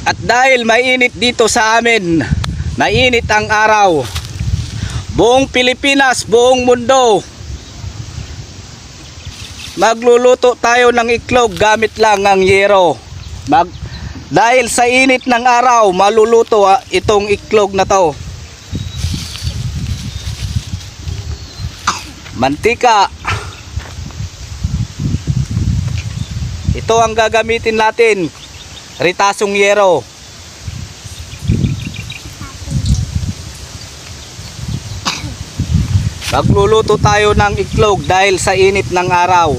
At dahil mainit dito sa amin, mainit ang araw, buong Pilipinas, buong mundo, magluluto tayo ng itlog gamit lang ang yero. Dahil sa init ng araw, maluluto itong itlog na to. Mantika. Ito ang gagamitin natin, ritasong yero. Magluluto tayo ng itlog dahil sa init ng araw.